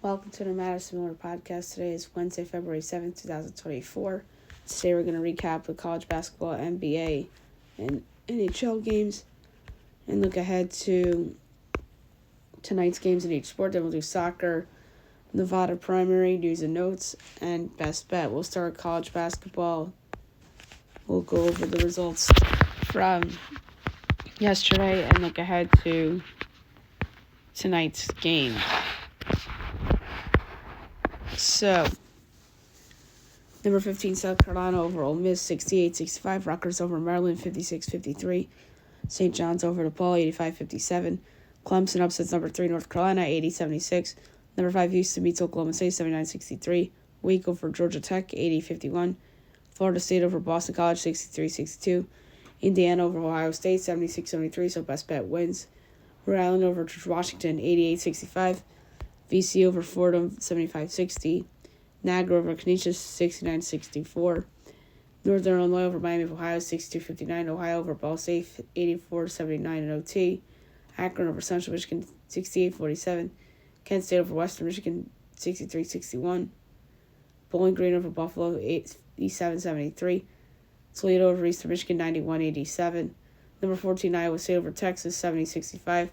Welcome to the Madison Miller Podcast. Today is Wednesday, February 7th, 2024. Today we're going to recap the college basketball, NBA, and NHL games and look ahead to tonight's games in each sport. Then we'll do soccer, Nevada primary, news and notes, and best bet. We'll start with college basketball. We'll go over the results from yesterday and look ahead to tonight's game. So, number 15, South Carolina over Ole Miss, 68-65. Rutgers over Maryland, 56-53. St. John's over DePaul, 85-57. Clemson upsets number 3, North Carolina, 80-76. Number 5, Houston beats Oklahoma State, 79-63. Wake over Georgia Tech, 80-51. Florida State over Boston College, 63-62. Indiana over Ohio State, 76-73, so best bet wins. Rhode Island over George Washington, 88-65. VC over Fordham, 75-60. Niagara over Canisius, 69-64. Northern Illinois over Miami of Ohio, 62-59. Ohio over Ball State, 84-79 in OT. Akron over Central Michigan, 68-47. Kent State over Western Michigan, 63-61. Bowling Green over Buffalo, 87-73. Toledo over Eastern Michigan, 91-87. Number 14, Iowa State over Texas, 70-65.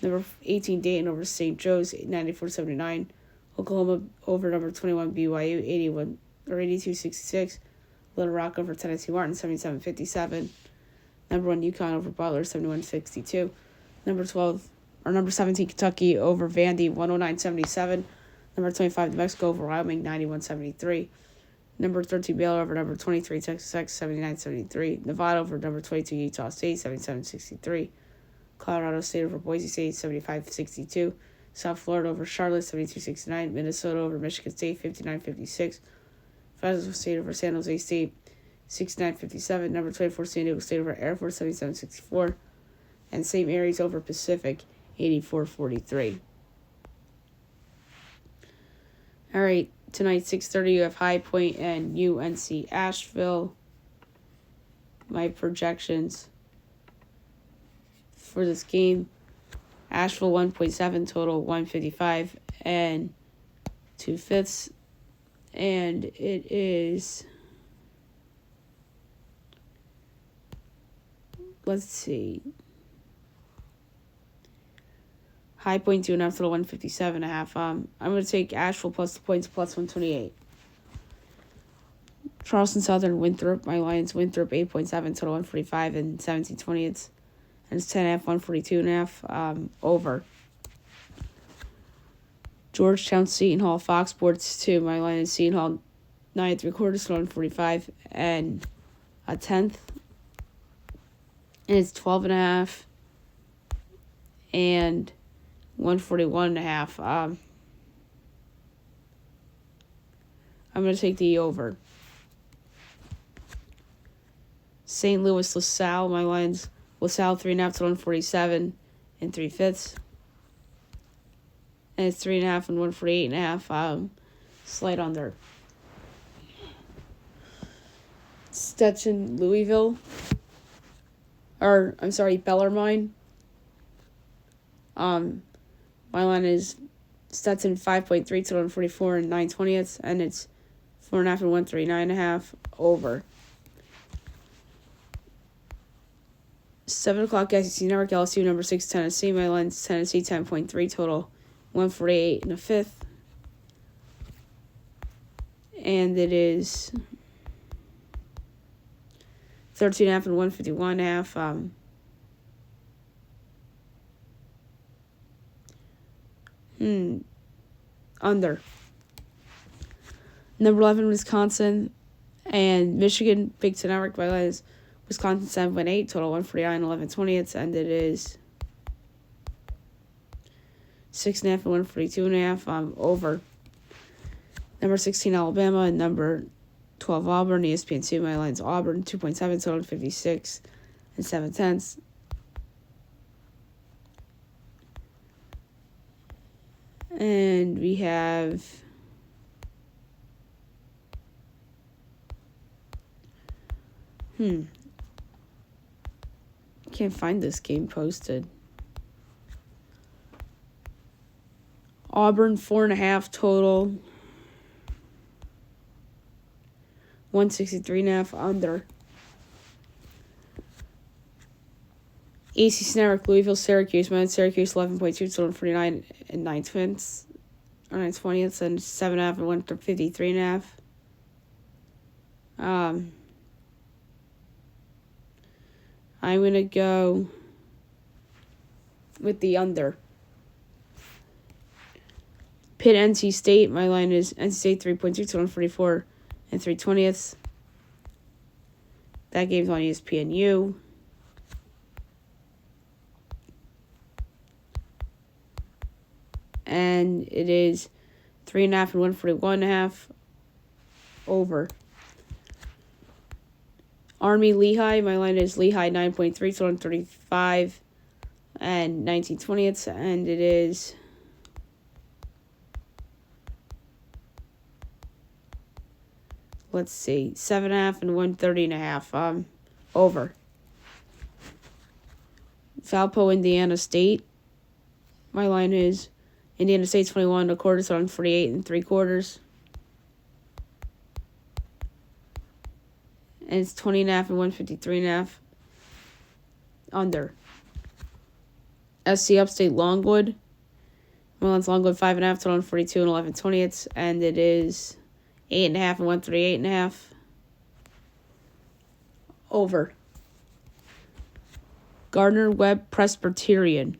Number 18, Dayton over St. Joe's, 94-79. Oklahoma over number 21, BYU, 82-66. Little Rock over Tennessee Martin, 77-57. Number 1, UConn over Butler, 71-62. Number 17, Kentucky over Vandy, 109-77. Number 25, New Mexico over Wyoming, 91-73. Number 13, Baylor over number 23, Texas Tech, 79-73. Nevada over number 22, Utah State, 77-63. Colorado State over Boise State, 75-62. South Florida over Charlotte, 72-69. Minnesota over Michigan State, 59-56. Fresno State over San Jose State, 69-57. Number 24, San Diego State over Air Force, 77-64. And St. Mary's over Pacific, 84-43. All right, tonight, 6:30, you have High Point and UNC Asheville. My projections for this game: Asheville 1.7, total 155 and 2/5, and it is, let's see, High Point 2.5, total 157.5. I'm going to take Asheville plus the points, plus 128. Charleston Southern Winthrop, my Lions Winthrop 8.7, total 145 and 17/20. And it's 10.5, 142.5, over. Georgetown, Seton Hall, Fox Sports 2. My line is Seton Hall 9 3/4, so 145 and a 10th. And it's 12.5 and 141.5. I'm going to take the over. St. Louis, LaSalle, my line's LaSalle 3.5 to 147 and 3/5. And it's 3.5 and 148.5. Slight under. Stetson, Louisville. Bellarmine. My line is Stetson 5.3 to 144 and 9/20, and it's 4.5 and 139.5 over. 7 o'clock, SEC Network, LSU, number 6, Tennessee. My line's Tennessee, 10.3, total 148 and a 5th. And it is 13.5 and 151.5. Under. Number 11, Wisconsin and Michigan, Big Ten Network. My line is Wisconsin 7.8, total 149, 11/20, and it is 6.5 and 142.5, over. Number 16, Alabama, and number 12, Auburn, ESPN2. My line's Auburn 2.7, total 56 and 7/10. And we have Can't find this game posted. Auburn 4.5 total. 163.5 under. AC Snark, Louisville, Syracuse. Man, Syracuse 11.2 total 49 and 9/20ths. Or 9/20ths and 7.5 and 153.5. I'm gonna go with the under. Pitt, NC State. My line is NC State 3.2 to 144 and 3/20ths. That game's on ESPNU. And it is 3.5 and 141.5 over. Army Lehigh. My line is Lehigh 9.3 to 135 and 19/20ths, and it is let's see, 7.5 and 130.5 over. Valpo, Indiana State. My line is Indiana State's 21 1/4 to 148 3/4. And it's 20.5 and 153.5 under. SC Upstate Longwood. My line's Longwood 5.5 to 142 and 11/20ths, and it is 8.5 and 138.5 over. Gardner Webb Presbyterian.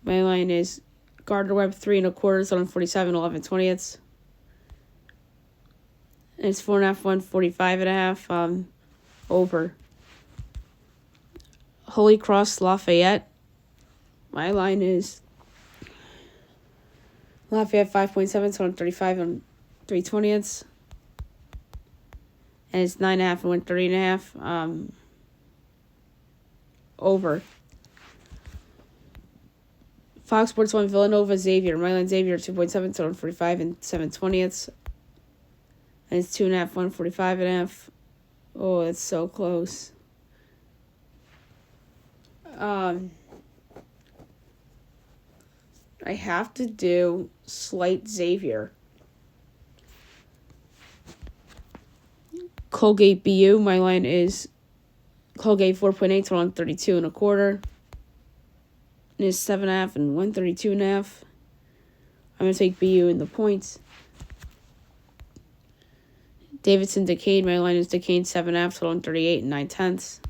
My line is Gardner Webb 3 1/4 to 147 and 11/20ths. And it's 4.5 145.5 over. Holy Cross Lafayette. My line is Lafayette 5.7 to 135 and 3/20ths. And it's 9.5 and 130.5 over. Fox Sports 1 Villanova Xavier. My line Xavier 2.7 to 145 and 7/20ths. And it's 2.5 145.5. Oh, it's so close. I have to do slight Xavier. Colgate BU. My line is Colgate 4.8 to 132 1/4. And it's 7.5 and 132.5. I'm gonna take BU in the points. Davidson Duquesne. My line is Duquesne 7.5 to 138 and 9/10ths.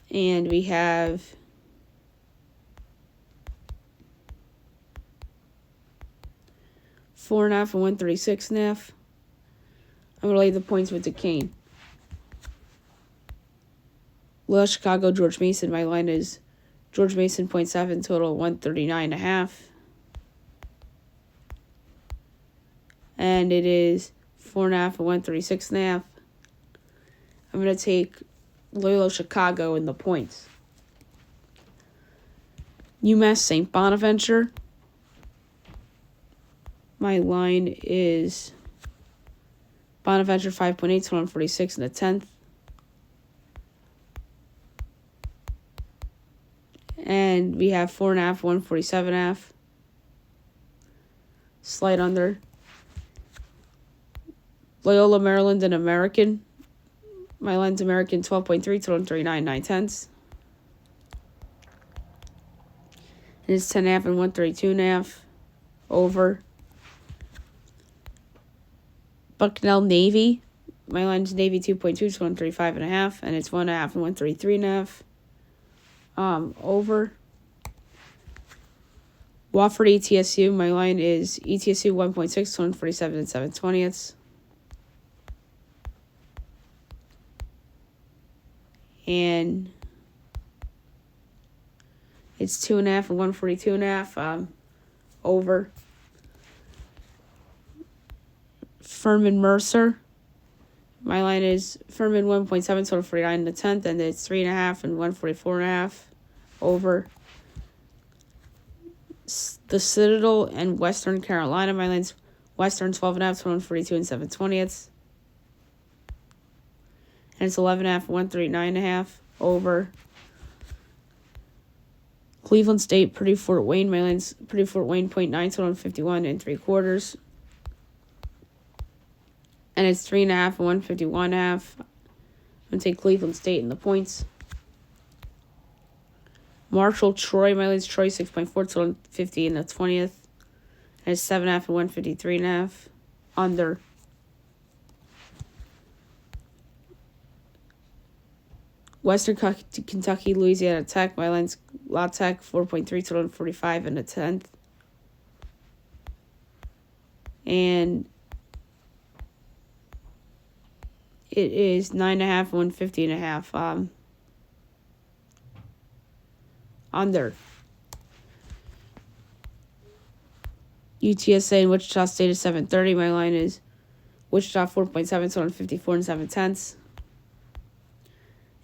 And we have four and a half and 136.5. I'm gonna lay the points with Duquesne. Loyola Chicago George Mason. My line is George Mason 0.7 total 139.5. And it is 4.5 and 136.5. I'm gonna take Loyola Chicago in the points. UMass St. Bonaventure. My line is Bonaventure 5.8 to 146 and 1/10. And we have 4.5, 147.5. Slight under. Loyola Maryland and American. My line's American 12.3 to 139 9/10. And it's 10.5 and 132.5 over. Bucknell Navy. My line's Navy 2.2 to 135.5, and it's 1.5 and 133.5 over. Wofford ETSU. My line is ETSU 1.6 to 147 and 7/20ths. And it's 2.5 and 142.5 over. Furman Mercer. My line is Furman 1.7 total 49 and 1/10, and it's 3.5 and 144.5 over. The Citadel and Western Carolina. My line's Western 12.5 to 142 and 7/20ths. And it's 11.5 and 139.5 over. Cleveland State, Purdue Fort Wayne. My line's Purdue Fort Wayne, 0.9, total 51 3/4. And it's 3.5 and 151.5. I'm going to take Cleveland State in the points. Marshall, Troy. My line's Troy, 6.4, total 50 in the 20th. And it's 7.5 and 153.5. Under. Western Kentucky, Louisiana Tech. My line's La Tech, 4.3, total 45 in the 10th. And it is 9.5, 150.5. Under. UTSA and Wichita State is 7:30. My line is Wichita 4.7, total 54 and 7/10.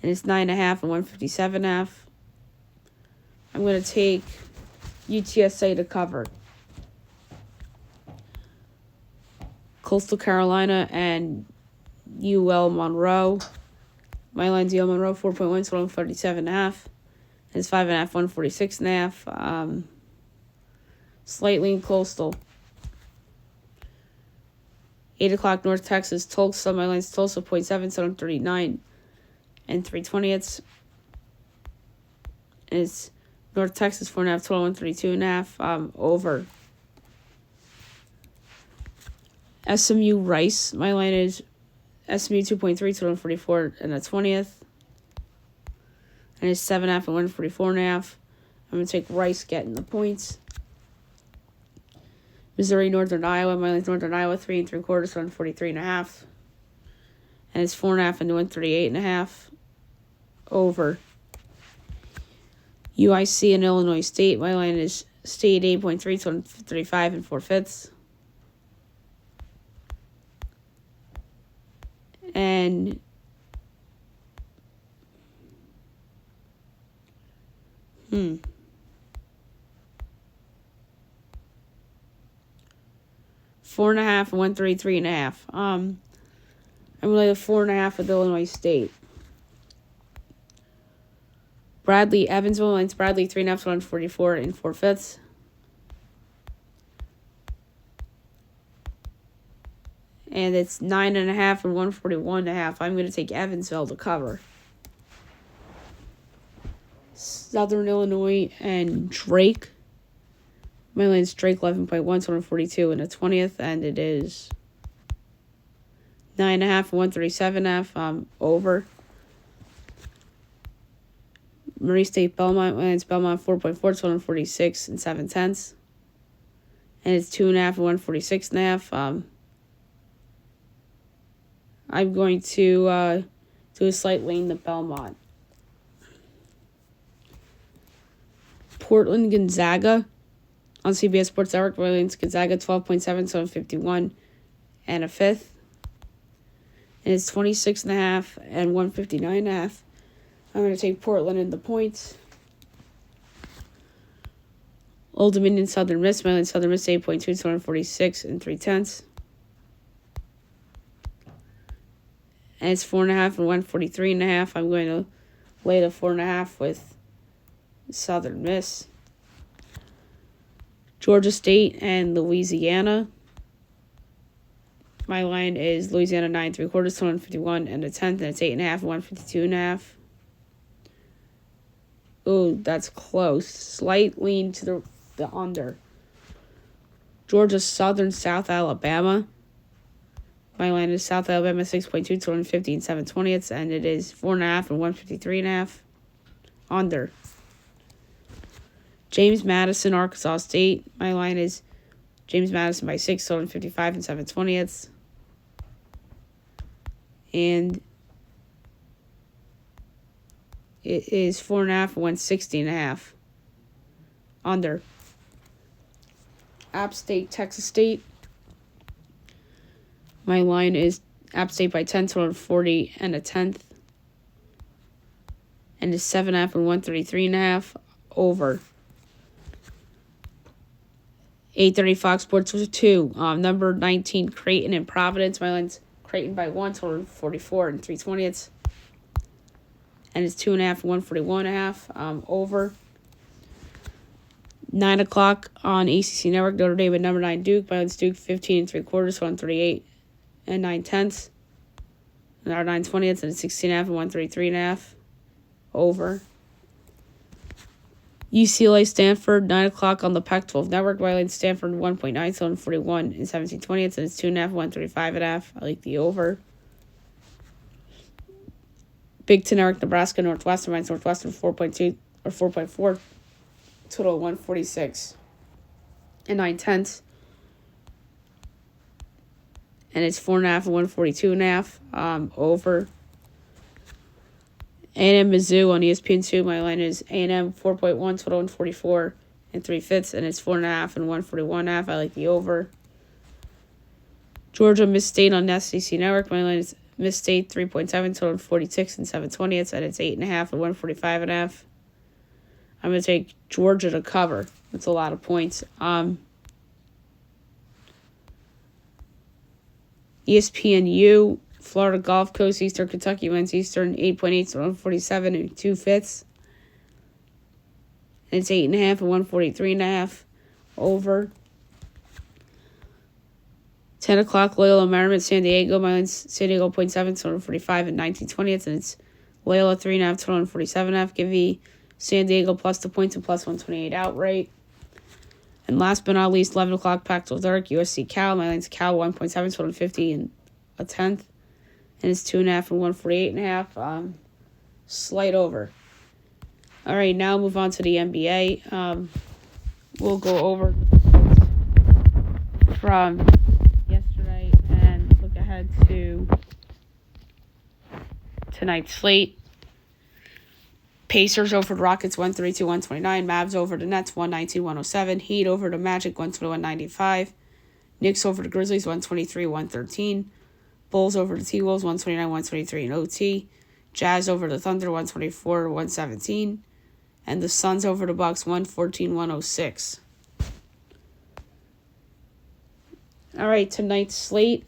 And it's 9.5 and 157.5. I'm going to take UTSA to cover. Coastal Carolina and UL Monroe. My line's UL Monroe, 4.1, total 37.5. And it's 5.5, 146.5. Slightly in Coastal. 8 o'clock North Texas, Tulsa. My line's Tulsa, 0.7, total 39 and 3/20. And it's North Texas, 4.5, total 132.5. Over. SMU Rice. My line is SMU 2.3, total 44 and a 20th. And it's 7.5 and 144.5. I'm going to take Rice getting the points. Missouri, Northern Iowa. My line's Northern Iowa, 3 3/4, 143.5. And it's 4.5 and 138.5. Over. UIC and Illinois State. My line is State 8.3, 35 and 4/5. And four and a half and 133.5. I'm really the 4.5 with Illinois State. Bradley, Evansville, line's Bradley 3.5, 144 and 4/5. And it's 9.5 and 141.5. I'm going to take Evansville to cover. Southern Illinois and Drake. My line's Drake 11.1, 142 and a 20th, and it is 9.5 and 137.5. Over. Murray State Belmont. My line's Belmont 4.4, 146 and 7/10. And it's 2.5 and 146.5. I'm going to do a slight lean to Belmont. Portland, Gonzaga. On CBS Sports Network, Williams Gonzaga 12.7, 751 and a 5th. And it's 26.5 and 159.5. I'm going to take Portland in the points. Old Dominion, Southern Miss. My line Southern Miss 8.2, 246 and 3/10. And it's 4.5 and 143.5. I'm going to lay the 4.5 with Southern Miss. Georgia State and Louisiana. My line is Louisiana 9 3/4, 151 and a 10th, and it's 8.5 and 152.5. Ooh, that's close. Slight lean to the under. Georgia Southern, South Alabama. My line is South Alabama 6.2, 250 and 7/20, and it is 4.5 and 153.5. Under. James Madison, Arkansas State. My line is James Madison by 6, 255 and 7/20. And it is 4.5 and 160.5. Under. App State, Texas State. My line is App State by 10, 240 and a 10th. And it's 7.5 and 133.5. Over. 8:30 Fox Sports 2. Number 19, Creighton and Providence. My line's Creighton by 1, 44 and 3/20. And it's 2.5 and 141.5. Over. 9 o'clock on ACC Network, Notre Dame at number 9 Duke. Milan's Duke 15 3/4, 138 and 9/10. And our 9/20, it's at 16.5 and 133.5. Over. UCLA Stanford, 9 o'clock on the Pac-12 Network. Milan Stanford 1.9, so 141 and 17.20. It's 2.5, 135.5. I like the over. Big Ten Network, Nebraska, Northwestern. Mine's Northwestern 4.2 or 4.4. Total 146 and 9/10. And it's 4.5 and 142.5. Over. A&M Mizzou on ESPN2. My line is A&M 4.1, total 144 and 3/5, and it's 4.5 and 141.5. I like the over. Georgia Miss State on SEC Network. My line is Miss State 3.7, total 46 and 7/20. It's 8.5 and 145.5. I'm going to take Georgia to cover. That's a lot of points. ESPNU, Florida Gulf Coast, Eastern Kentucky wins Eastern 8.8, so 147 and 2/5. And it's 8.5 and 143.5. Over. 10 o'clock, Loyola Marymount, San Diego. Mine's San Diego 0.7, so 145 and 19/20. And it's Loyola 3.5, total 147.5. Give me San Diego plus the points and plus 128 outright. And last but not least, 11 o'clock, Pac-12 Dark, USC Cal. My line's Cal 1.7, total 50 and 1/10. And it's 2.5 and 148.5. Slight over. All right, now move on to the NBA. We'll go over from yesterday and look ahead to tonight's slate. Pacers over the Rockets 132-129. Mavs over the Nets 119-107. Heat over the Magic 121-95. Knicks over the Grizzlies 123-113. Bulls over the T-Wolves 129-123 in OT. Jazz over the Thunder 124-117. And the Suns over the Bucks 114-106. All right, tonight's slate.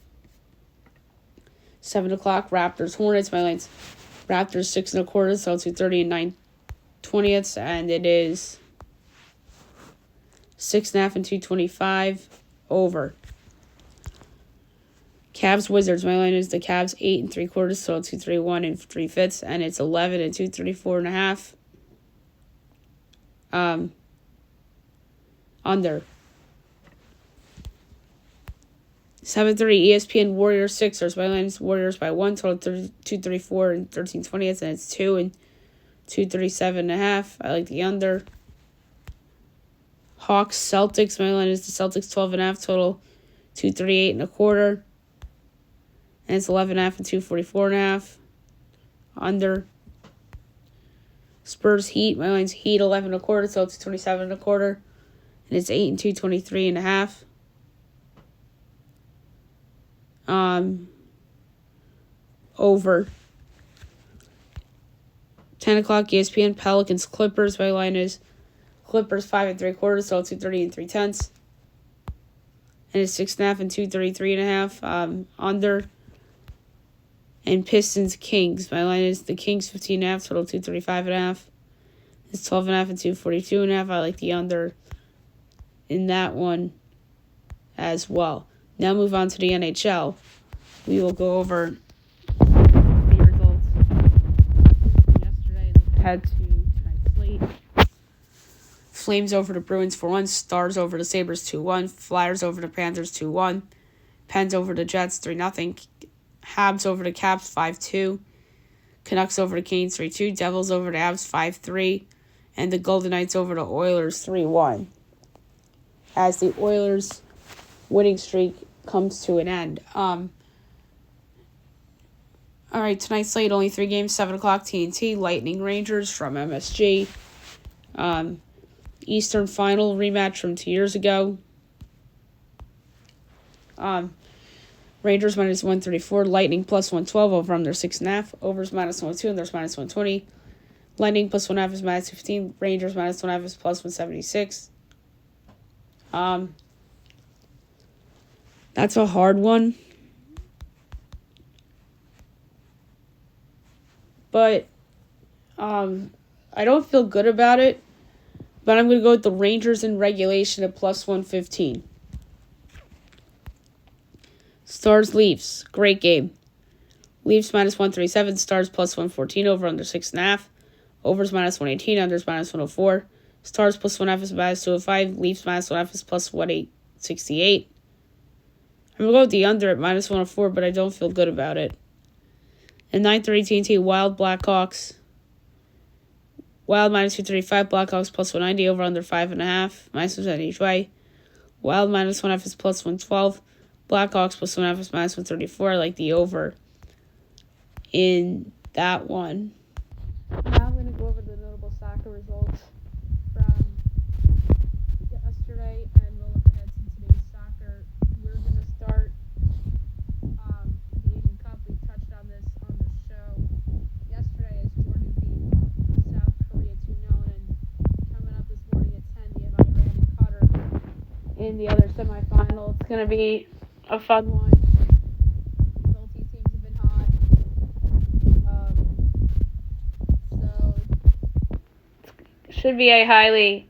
7 o'clock, Raptors Hornets. My line's Raptors 6 1/4, so 230 and 9/20, and it is 6.5 and 225. Over. Cavs Wizards. My line is the Cavs 8 3/4, so 231 and 3/5, and it's 11 and 234.5. Under. 7:30 ESPN Warriors Sixers. My line is Warriors by 1, total 234 and 13/20, and it's 2 and 237.5. I like the under. Hawks Celtics. My line is the Celtics 12.5, total 238 1/4. And it's 11.5 and 244.5. Under. Spurs Heat. My line's Heat 11 1/4, so it's 27 1/4. And it's 8 and 223.5. Over. 10 o'clock ESPN Pelicans Clippers. My line is Clippers 5 3/4, so 230 and 3/10. And it's 6.5 and 233.5. Under. And Pistons Kings. My line is the Kings 15.5, total 235.5. It's 12.5 and 242.5. I like the under in that one as well. Now move on to the NHL. We will go over the results from yesterday and look ahead to tonight's slate. Flames over the Bruins 4-1. Stars over the Sabres 2-1. Flyers over the Panthers 2-1. Pens over the Jets 3-0. Habs over the Caps 5-2. Canucks over the Canes 3-2. Devils over the Avs 5-3. And the Golden Knights over the Oilers 3-1. As the Oilers' winning streak comes to an end. All right, tonight's slate, only 3 games, 7 o'clock TNT, Lightning Rangers from MSG. Eastern Final rematch from 2 years ago. Rangers minus 134, Lightning plus 112 over under 6.5. Overs minus 102, and there's minus 120. Lightning plus 1.5 is minus 15. Rangers minus 1.5 is plus 176. That's a hard one. But I don't feel good about it But I'm going to go with the Rangers in regulation at plus 115. Stars Leafs. Great game. Leafs minus 137. Stars plus 114. Over under 6.5. Overs minus 118. Unders minus 104. Stars plus 1.5 is minus 205. Leafs minus 1.5 is plus 168. I'm going to go with the under at minus 104, but I don't feel good about it. And 9:30 TNT, Wild Blackhawks. Wild minus 235, Blackhawks plus 190, over under 5.5, minus 1% each way. Wild minus 1.5 is plus 112. Blackhawks plus 1.5 is minus 134. I like the over in that one. Now I'm going to go over the notable soccer results from yesterday, and we'll look ahead to today's soccer. We're going to start the Asian Cup. We touched on this on the show yesterday as Jordan beat South Korea 2-0, and coming up this morning at 10, you have Iran and Qatar in the other semifinal. It's going to be a fun one. Both these teams have been hot. So it should be a highly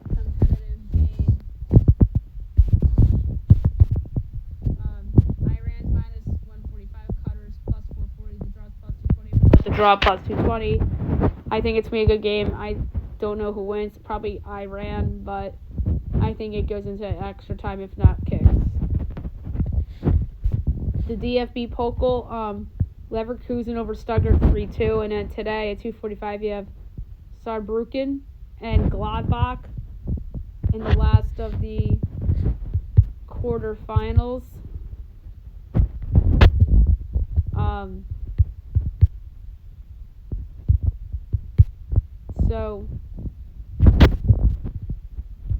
competitive game. Iran's minus 145, Qatar's plus 440, the draw's plus 220. The draw plus 220. I think it's going to be a good game. I don't know who wins. Probably Iran, but I think it goes into extra time, if not kicks. The DFB Pokal, Leverkusen over Stuttgart 3-2, and then today at 2:45 you have Saarbrücken and Gladbach in the last of the quarterfinals. So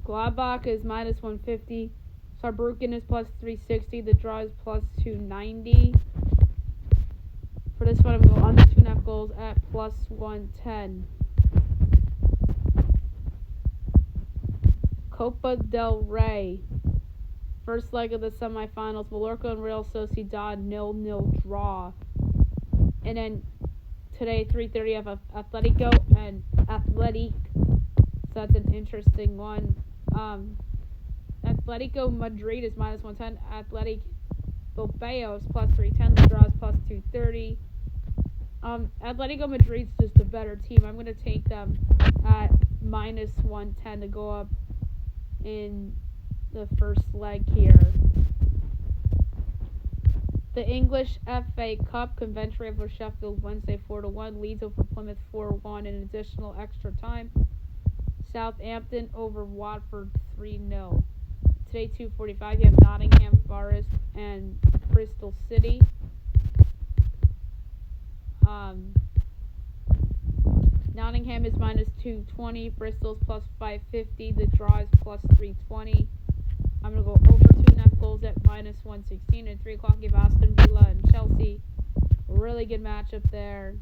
Gladbach is minus 150. Saarbrücken is plus 360. The draw is plus 290. For this one, I'm going under 2.5 goals at plus 110. Copa del Rey. First leg of the semifinals. Mallorca and Real Sociedad 0-0 draw. And then today, 3:30, I have Atletico and Athletic. So that's an interesting one. Atletico Madrid is minus 110. Athletic Bilbao is plus 310. The draw is plus 230. Atletico Madrid's just a better team. I'm going to take them at minus 110 to go up in the first leg here. The English FA Cup, Coventry over Sheffield Wednesday 4-1. Leeds over Plymouth 4-1 in additional extra time. Southampton over Watford 3-0. Today, 2:45, you have Nottingham Forest and Bristol City. Nottingham is minus 220. Bristol's plus 550. The draw is plus 320. I'm going to go over 2.5 goals at minus 116. And 3 o'clock, you have Aston Villa and Chelsea. Really good matchup there.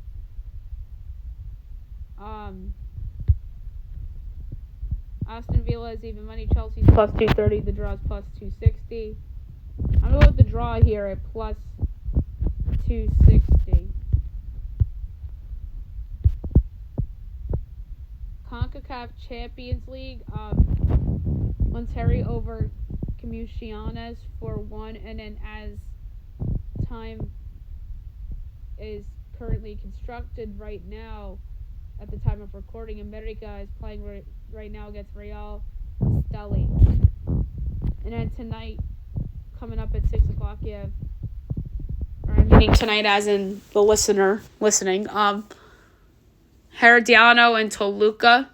Aston Villa is even money. Chelsea's plus 230. The draw is plus 260. I'm going to go with the draw here at plus 260. CONCACAF Champions League. Monterrey over Comunicaciones 4-1. And then as time is currently constructed right now, at the time of recording, America is playing right now against Real Esteli. And then tonight, coming up at 6 o'clock, you have, or I'm meaning tonight as in the listener listening, Herediano and Toluca.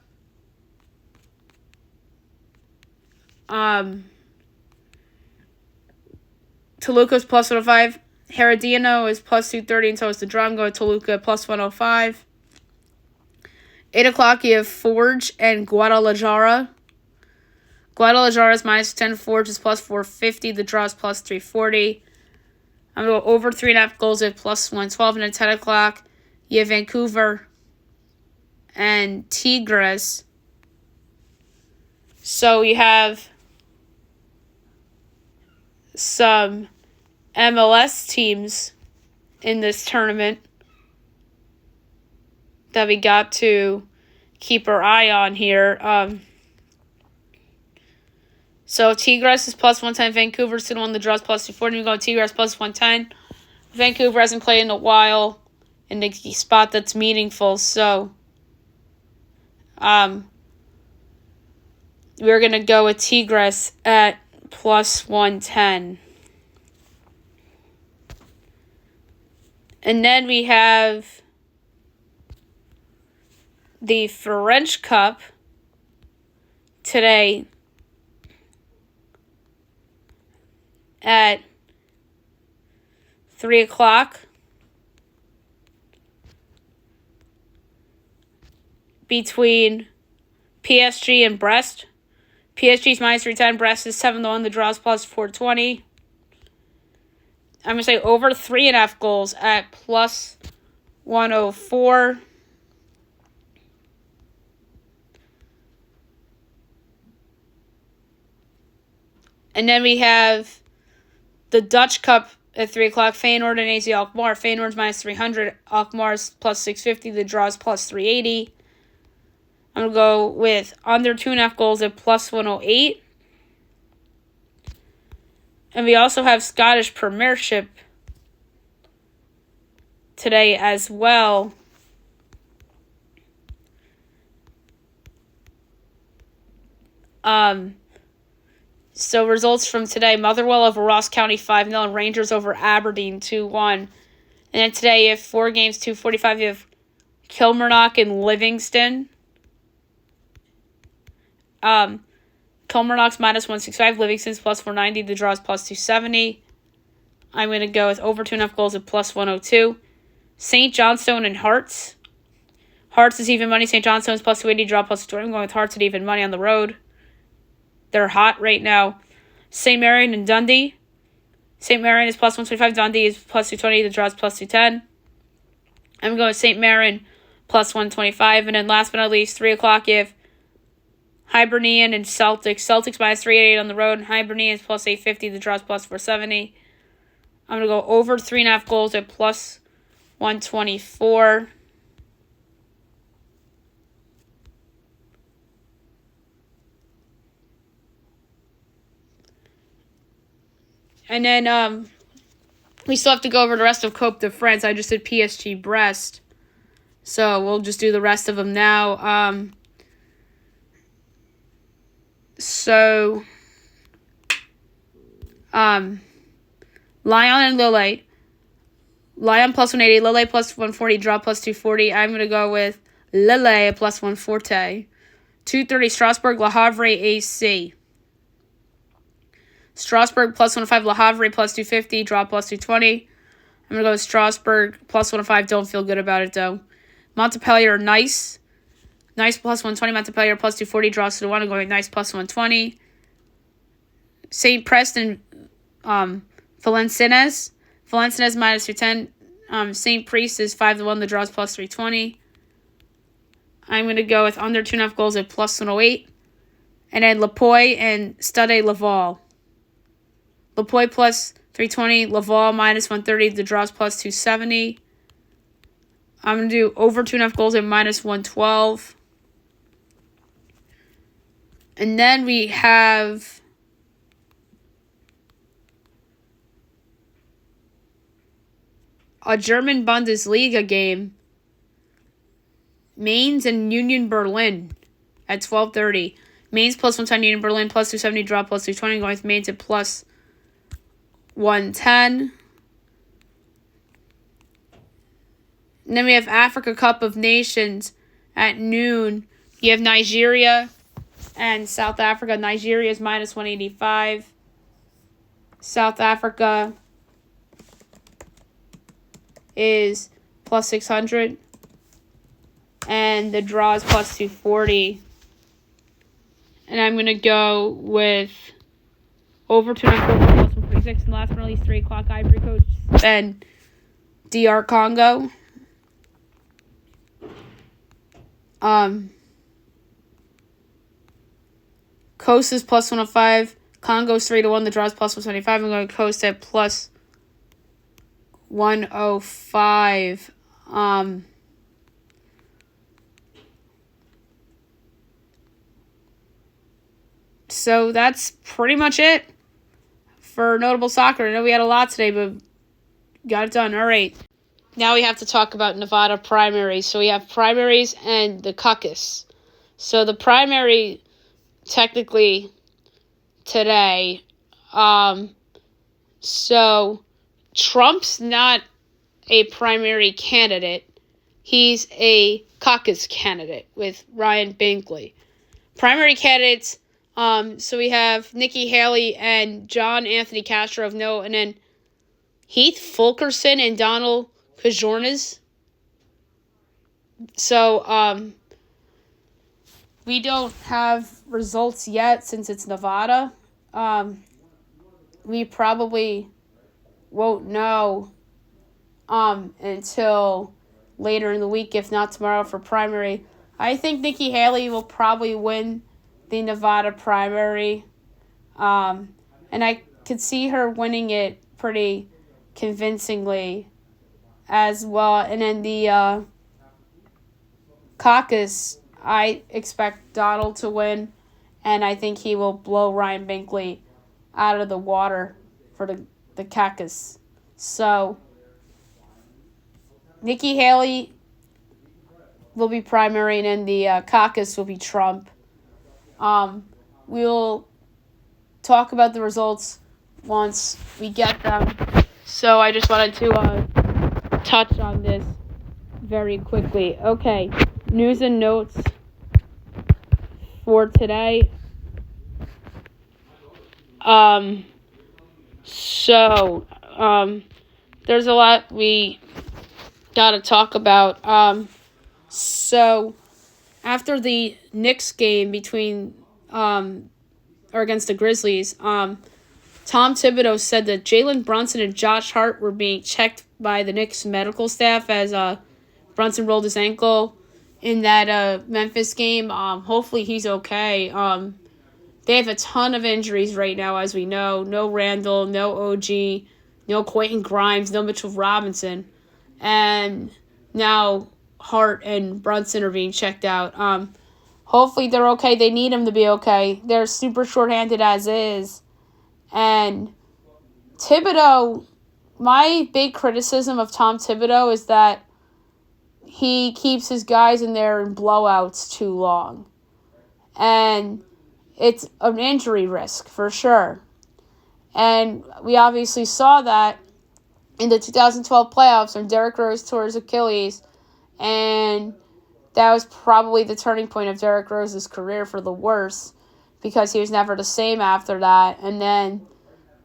Toluca's plus 105. Herediano is plus 230, and so is the draw. I'm going Toluca plus 105. 8 o'clock, you have Forge and Guadalajara. Guadalajara is minus 10. Forge is plus 450. The draw is plus 340. I'm going to go over 3.5 goals at plus 112. And at 10 o'clock, you have Vancouver and Tigres. So you have some MLS teams in this tournament that we got to keep our eye on here. So Tigres is plus 110. Vancouver's 2-1. The draw's plus 240. We go Tigres plus 110. Vancouver hasn't played in a while in the spot that's meaningful. So we're going to go with Tigres at plus 110. And then we have the French Cup today at 3 o'clock between PSG and Brest. PSG's minus 310, Brest is 7-1, the draw's plus 420. I'm going to say over 3.5 goals at plus 104. And then we have the Dutch Cup at 3 o'clock. Feyenoord and AZ Alkmaar. Feyenoord's minus 300. Alkmaar's plus 650. The draw's plus 380. I'm going to go with under 2.5 goals at plus 108. And we also have Scottish Premiership today as well. So results from today: Motherwell over Ross County 5-0, and Rangers over Aberdeen 2-1. And then today, you have 4 games, 2:45. You have Kilmarnock and Livingston. Kilmarnock's minus 165, Livingston's plus 490, the draw's plus 270. I'm going to go with over 2.5 goals at plus 102. St. Johnstone and Hearts. Hearts is even money, St. Johnstone's plus 280, draw plus 220. I'm going with Hearts at even money on the road. They're hot right now. St. Marion and Dundee. St. Marion is plus 125, Dundee is plus 220, the draw's plus 210. I'm going with St. Marion plus 125. And then last but not least, 3 o'clock, you have Hibernian and Celtics. Celtics minus 388 on the road. Hibernian is plus 850. The draw's plus 470. I'm going to go over 3.5 goals at plus 124. And then we still have to go over the rest of Coupe de France. I just did PSG Brest. So we'll just do the rest of them now. So, Lyon and Lille. Lyon plus 180, Lille plus 140, draw plus 240. I'm going to go with Lille plus 140. 230, Strasbourg, Le Havre, AC. Strasbourg plus 105, Le Havre plus 250, draw plus 220. I'm going to go with Strasbourg plus 105. Don't feel good about it, though. Montpellier, Nice. Nice plus 120, Montpellier plus 240, draws to 1. I'm going with Nice plus 120. St. Preston, Valenciennes. Valenciennes minus 210. St. Priest is 5-1, the draws plus 320. I'm going to go with under 2.5 goals at plus 108. And then Lapoy and Stade Laval. Lapoy plus 320, Laval minus 130, the draws plus 270. I'm going to do over 2.5 goals at minus 112. And then we have a German Bundesliga game. Mainz and Union Berlin at 12:30. Mainz plus 110, Union Berlin plus 270, draw plus 220. Going with Mainz at plus 110. And then we have Africa Cup of Nations at noon. You have Nigeria and South Africa. Nigeria is minus 185. South Africa is plus 600. And the draw is plus 240. And I'm going to go with over 2.5 goals plus 146. And last but not least, 3 o'clock, Ivory Coast and DR Congo. Coast is plus 105. Congo's 3-1. The draw's plus 175. I'm going to Coast at plus 105. So that's pretty much it for notable soccer. I know we had a lot today, but got it done. All right. Now we have to talk about Nevada primaries. So we have primaries and the caucus. So the primary, technically, today. So Trump's not a primary candidate. He's a caucus candidate with Ryan Binkley. Primary candidates, so we have Nikki Haley and John Anthony Castro of No, and then Heath Fulkerson and Donald Kajornas. So, we don't have results yet since it's Nevada. We probably won't know until later in the week, if not tomorrow, for primary. I think Nikki Haley will probably win the Nevada primary. And I could see her winning it pretty convincingly as well. And then the caucus, I expect Donald to win, and I think he will blow Ryan Binkley out of the water for the caucus. So Nikki Haley will be primary, and then the caucus will be Trump. We'll talk about the results once we get them. So I just wanted to touch on this very quickly. Okay, news and notes for today. There's a lot we gotta talk about. So after the Knicks game against the Grizzlies, Tom Thibodeau said that Jalen Brunson and Josh Hart were being checked by the Knicks medical staff as Brunson rolled his ankle in that Memphis game. Hopefully he's okay. They have a ton of injuries right now, as we know. No Randall, no OG, no Quentin Grimes, no Mitchell Robinson. And now Hart and Brunson are being checked out. Hopefully they're okay. They need them to be okay. They're super shorthanded as is. And Thibodeau, my big criticism of Tom Thibodeau is that he keeps his guys in there in blowouts too long. And it's an injury risk for sure. And we obviously saw that in the 2012 playoffs when Derrick Rose tore his Achilles. And that was probably the turning point of Derrick Rose's career for the worse, because he was never the same after that. And then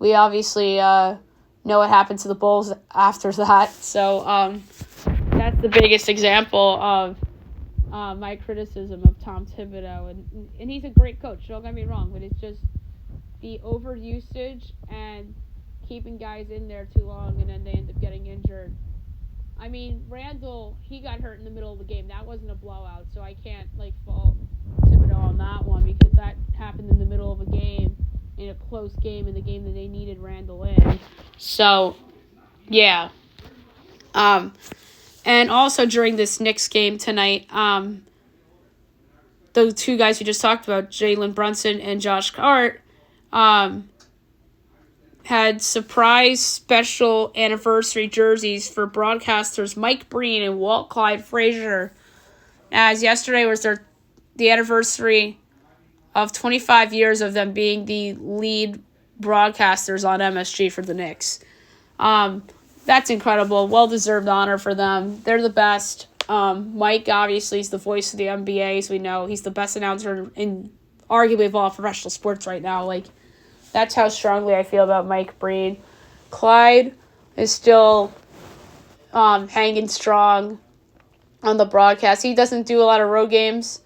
we obviously know what happened to the Bulls after that. So that's the biggest example of my criticism of Tom Thibodeau. And he's a great coach, don't get me wrong, but it's just the overusage and keeping guys in there too long, and then they end up getting injured. I mean, Randall, he got hurt in the middle of the game. That wasn't a blowout, so I can't fault Thibodeau on that one, because that happened in the middle of a game, in a close game, in the game that they needed Randall in. So, yeah. And also during this Knicks game tonight, the two guys we just talked about, Jalen Brunson and Josh Hart, had surprise special anniversary jerseys for broadcasters Mike Breen and Walt Clyde Frazier, as yesterday was the anniversary of 25 years of them being the lead broadcasters on MSG for the Knicks. That's incredible. Well-deserved honor for them. They're the best. Mike, obviously, is the voice of the NBA, as we know. He's the best announcer in arguably of all professional sports right now. That's how strongly I feel about Mike Breen. Clyde is still hanging strong on the broadcast. He doesn't do a lot of road games.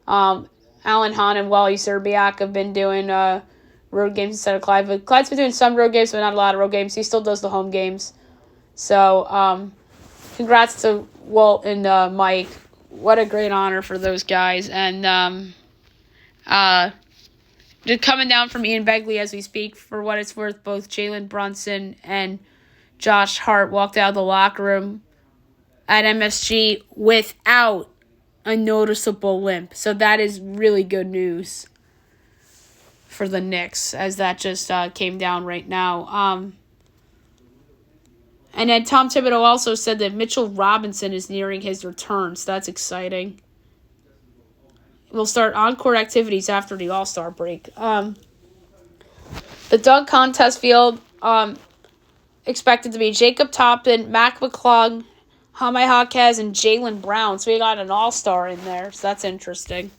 Alan Hahn and Wally Serbiak have been doing road games instead of Clyde. But Clyde's been doing some road games, but not a lot of road games. He still does the home games. So, congrats to Walt and Mike. What a great honor for those guys. And just coming down from Ian Begley as we speak, for what it's worth, both Jalen Brunson and Josh Hart walked out of the locker room at MSG without a noticeable limp. So that is really good news. for the Knicks, as that just came down right now. And then Tom Thibodeau also said that Mitchell Robinson is nearing his return, so that's exciting. We'll start on-court activities after the All-Star break. The dunk contest field expected to be Jacob Toppin, Mac McClung, Jaime Jaquez, and Jaylen Brown. So we got an all-star in there, so that's interesting.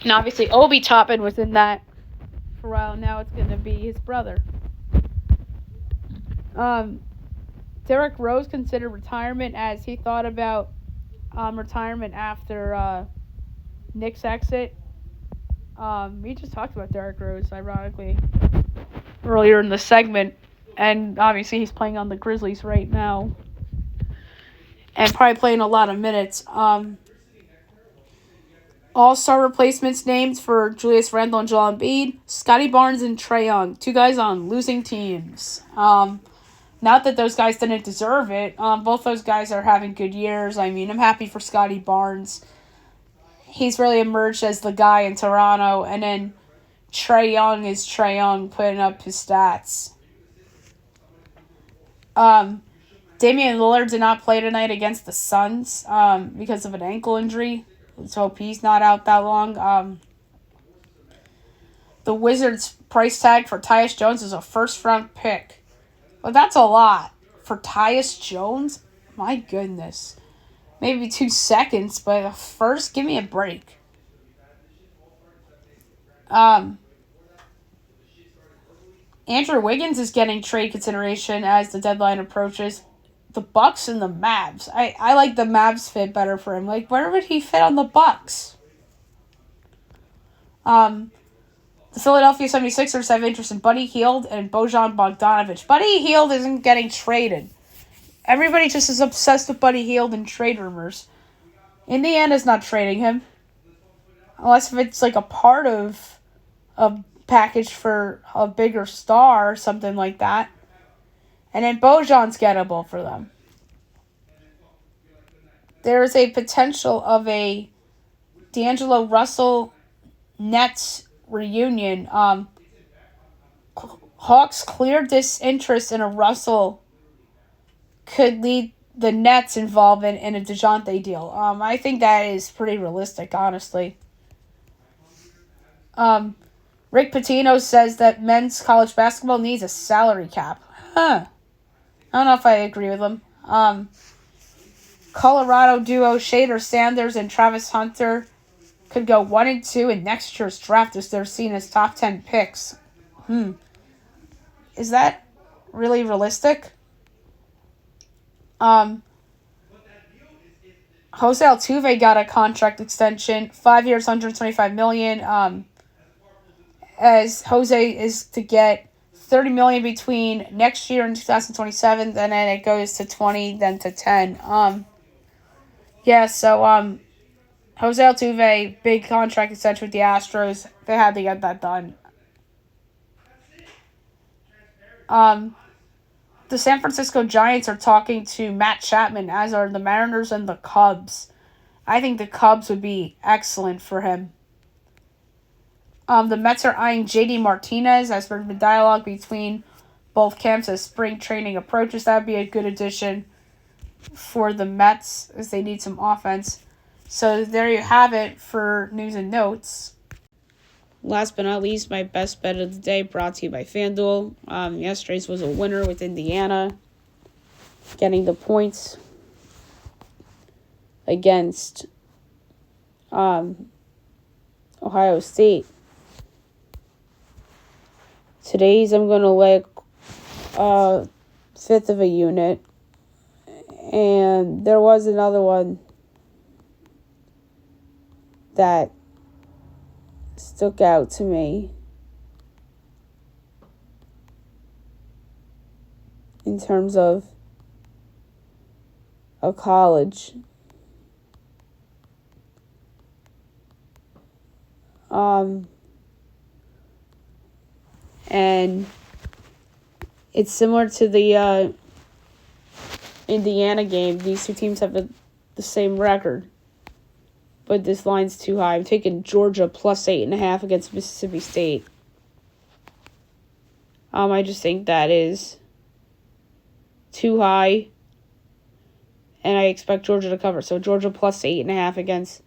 And obviously Obi Toppin was in that for a while. Now it's going to be his brother. Derrick Rose considered retirement as he thought about retirement after Knicks exit. We just talked about Derrick Rose, ironically, earlier in the segment. And obviously he's playing on the Grizzlies right now. And probably playing a lot of minutes. All-star replacements named for Julius Randle and Joel Embiid, Scotty Barnes and Trae Young. Two guys on losing teams. Not that those guys didn't deserve it. Both those guys are having good years. I mean, I'm happy for Scotty Barnes. He's really emerged as the guy in Toronto. And then Trae Young is Trae Young putting up his stats. Damian Lillard did not play tonight against the Suns because of an ankle injury. Let's hope he's not out that long. The Wizards' price tag for Tyus Jones is a first-round pick. Well, that's a lot for Tyus Jones. My goodness. Maybe 2 seconds, but first, give me a break. Andrew Wiggins is getting trade consideration as the deadline approaches. The Bucks and the Mavs. I like the Mavs fit better for him. Like, where would he fit on the Bucks? The Philadelphia 76ers have interest in Buddy Hield and Bojan Bogdanovic. Buddy Hield isn't getting traded. Everybody just is obsessed with Buddy Hield and trade rumors. Indiana's not trading him. Unless if it's like a part of a package for a bigger star or something like that. And then Bojan's gettable for them. There is a potential of a D'Angelo Russell Nets reunion. Hawks' clear disinterest in a Russell could lead the Nets involvement in a DeJounte deal. I think that is pretty realistic, honestly. Rick Pitino says that men's college basketball needs a salary cap. I don't know if I agree with him. Colorado duo Shader Sanders and Travis Hunter could go 1 and 2 in next year's draft as they're seen as top 10 picks. Is that really realistic? Jose Altuve got a contract extension, 5 years, $125 million. As Jose is to get $30 million between next year and 2027, and then it goes to 20, then to 10. Jose Altuve, big contract extension with the Astros. They had to get that done. The San Francisco Giants are talking to Matt Chapman, as are the Mariners and the Cubs. I think the Cubs would be excellent for him. The Mets are eyeing J.D. Martinez as there's been dialogue between both camps as spring training approaches. That would be a good addition for the Mets as they need some offense. So there you have it for news and notes. Last but not least, my best bet of the day brought to you by FanDuel. Yesterday's was a winner with Indiana getting the points against Ohio State. Today's I'm going to lay a fifth of a unit. And there was another one that stuck out to me in terms of a college. And it's similar to the Indiana game. These two teams have the same record. but this line's too high. I'm taking Georgia plus 8.5 against Mississippi State. I just think that is too high, and I expect Georgia to cover. So Georgia plus 8.5 against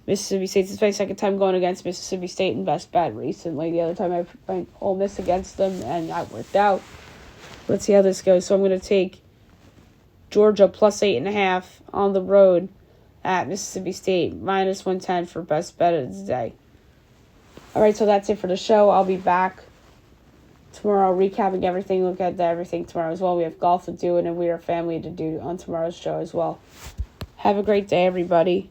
Mississippi State. It's my second time going against Mississippi State in best bet recently. The other time I went Ole Miss against them, and that worked out. Let's see how this goes. So I'm going to take Georgia plus 8.5 on the road at Mississippi State, minus 110 for best bet of the day. All right, so that's it for the show. I'll be back tomorrow recapping everything. Look at everything tomorrow as well. We have golf to do and a We Are Family to do on tomorrow's show as well. Have a great day, everybody.